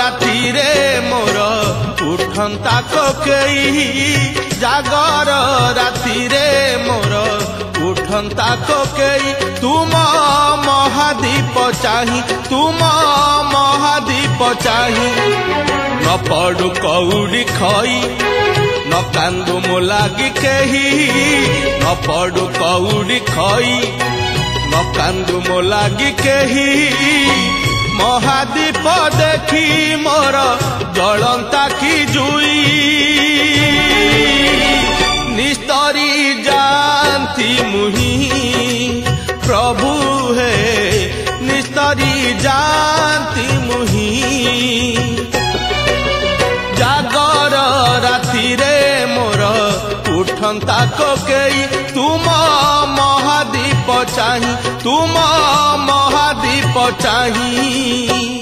रातिरे मोर उठंता कोकेई जागर रातिरे मोर उठंता कोकेई तुम महादीप चाही तुम महादीप चाही न पड़ू कौड़ी खई न कांदू मो लागी केही न पड़ू कौड़ी खई न कांदू मो लागी केही महादीप देखी मोर जलंता की जुई निस्तरी जानती मुही प्रभु है निस्तरी जानती मुही जागर रातिरे मोर उठंता कोकेई तुम महादीप चाही तुम महादीप चाही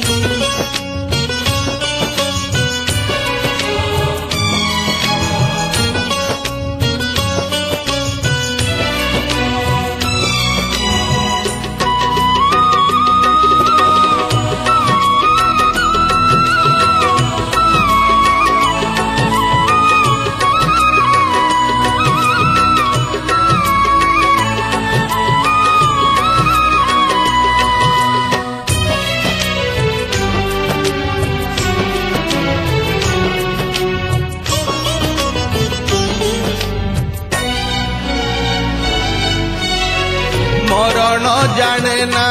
मरण जाने ना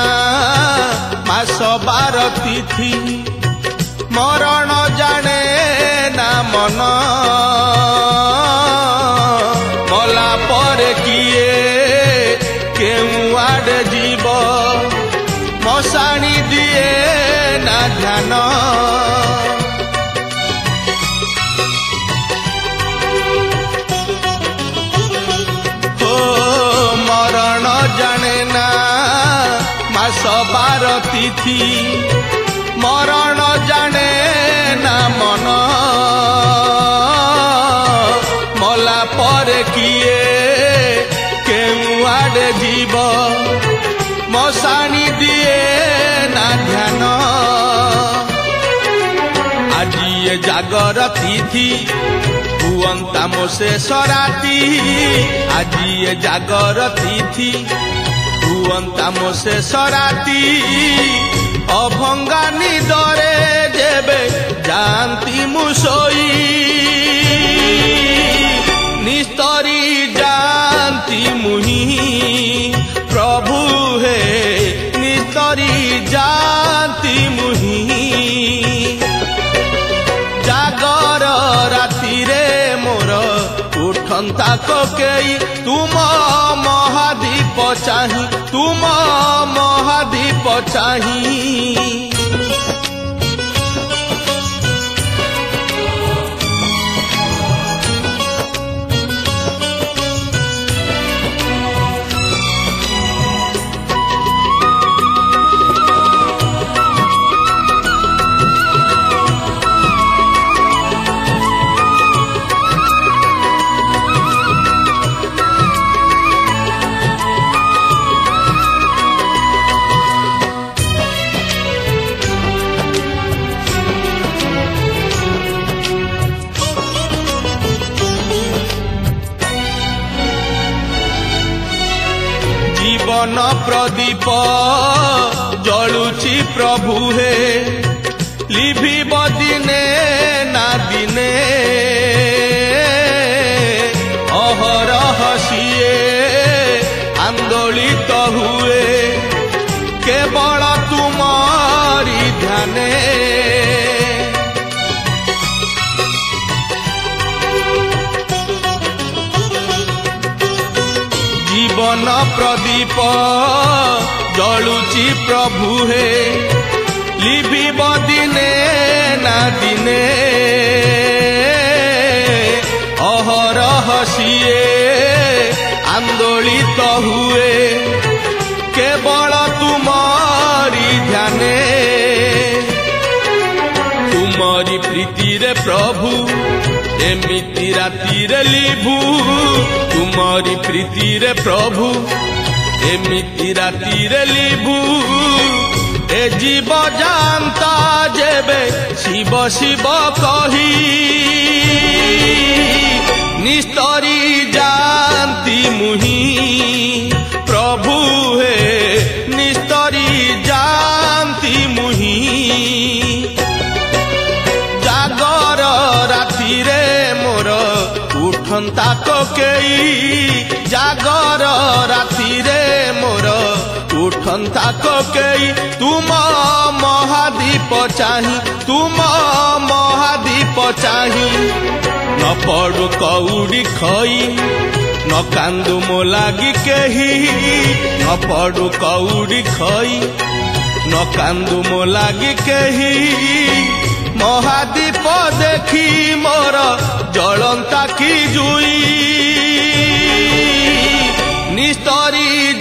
मास 12 तिथि मरण जाने ना मन मला पर किए केउ आड़े जीव मशाणी दिए ना ध्यान मरण जाने ना मास 12 तिथि मरण जाने ना मन मला पर किए केउ आड़े जीव मशाणी दिए ना ध्यान आज ये जागर तिथि हुअंता मो शेष राति आज ये जागर तिथि हुअंता मो शेष राति अभंगा निदरे जेबे जानती मुसोई निस्तरी जानती मुही प्रभु है निस्तरी जानती मुही जागर रातिरे मोर उठंता कोकेई तुम महादीप चाही तुम महादीप चाही जीवन प्रदीप जलुची प्रभु हे लिभिब दिने ना दिने अहरह सिए आंदोलित हुए केवल तुमारी ध्याने जीवन प्रदीप जलुची प्रभु हे लिभिब दिने ना दिने अहरह सिए आंदोलित हुए केवल तुमारी ध्याने तुमारी प्रीति रे प्रभु एमिति राति रे लिभु तुमारी प्रीति रे प्रभु एमिति राति रे लिभु ए जीव जानता जेबे शिव शिव कही निस्तरी जानती मुही प्रभु हे निस्तरी जानती मुही जागर राति रे मोर उठंता कोकेई जागर राति रे मोर उठंता कोकेई तुम महादीप चाही तुम महादीप चाही न पड़ू कौड़ी खई न कांदू मो लागी केही न पड़ू कौड़ी खई न कांदू मो लागी केही महादीप देखी मोर जलंता की जुई निस्तरी